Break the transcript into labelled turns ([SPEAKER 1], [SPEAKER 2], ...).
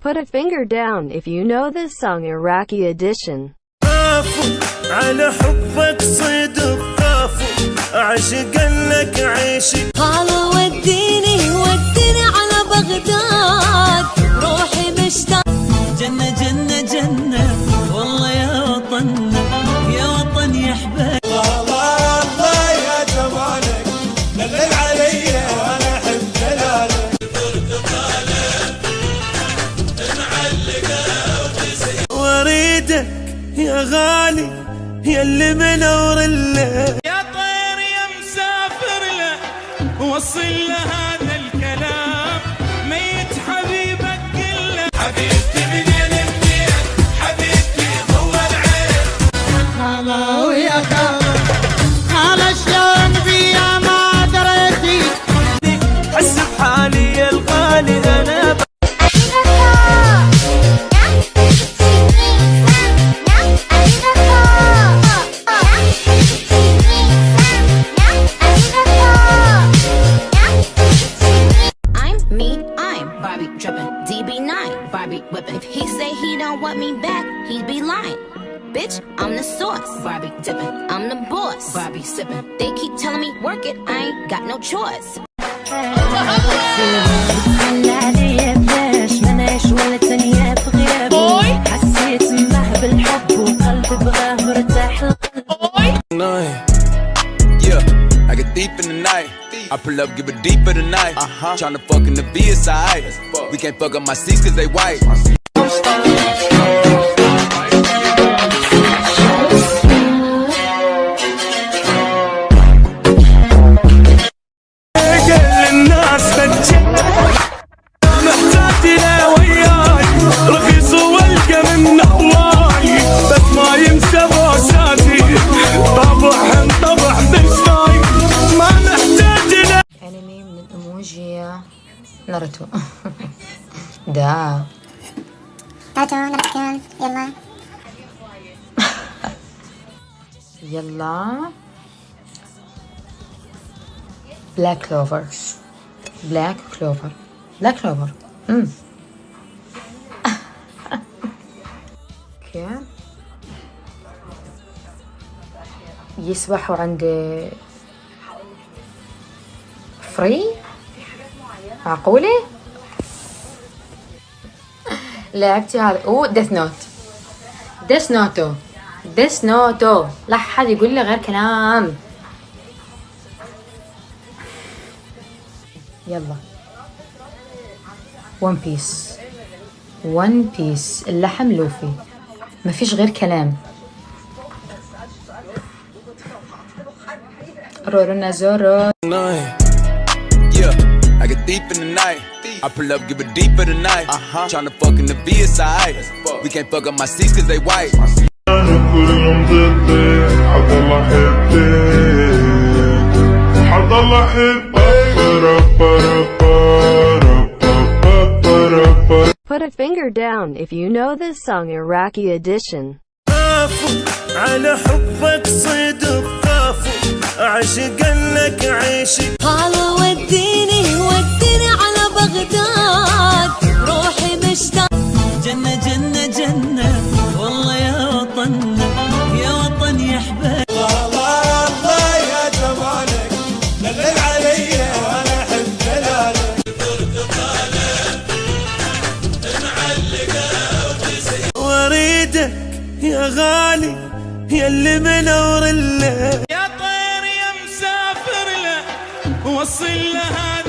[SPEAKER 1] Put a finger down if you know this song Iraqi edition.
[SPEAKER 2] على حبك صدق قافو عاشقا لك عيشي
[SPEAKER 3] هلا وديني على بغداد روحي مشتاق جنة جنة جنة والله يا وطن يا وطن يا حبايب
[SPEAKER 2] الله يا جمالك دلل علي وانا احب دلالك واريدك يا غالي يا اللي منور الليل
[SPEAKER 4] يا طير يا مسافر له وصل له هذا الكلام ميت حبيبك كله حبيبتي منين حبيبتي ضوى العين
[SPEAKER 5] هلا ويا هلا شلون بيا ما دريتي
[SPEAKER 2] حس بحالي الغالي انا
[SPEAKER 6] Barbie whipping. If he say he don't want me back, he'd be lying. Bitch, I'm the sauce. Barbie dipping. I'm the boss. Barbie sipping. They keep telling me work it, I ain't got no choice.
[SPEAKER 7] Yeah, I get deep in the night. I pull up, give it deeper tonight. Tryna fuck in the VSI. We can't fuck up my seats cause they white.
[SPEAKER 8] ناروتو دا
[SPEAKER 9] ناروتو يلا
[SPEAKER 8] يلا بلاك كلوفر اوكي يسبحوا عند فري معقولة؟ لعبتي هذا ديث نوتو لا حد يقول لي غير كلام. يلا ون بيس اللحم لوفي ما فيش غير كلام. رورو زورو
[SPEAKER 7] I get deep in the night. I pull up, give it deeper tonight. Tryna fuck in the VSI. We can't fuck up my seats cause they white.
[SPEAKER 1] Put a finger down if you know this song Iraqi edition.
[SPEAKER 2] على حبك صدق قافو عاشقا لك عيشي
[SPEAKER 3] هلا وديني على بغداد روحي مشتاق جنة جنة جنة والله يا وطن يا حبايب
[SPEAKER 2] الله يا جمالك دلل علي وانا احب دلالك واريدك يا غالي يا اللي منور الليل
[SPEAKER 4] يا طير يا مسافر له وصل له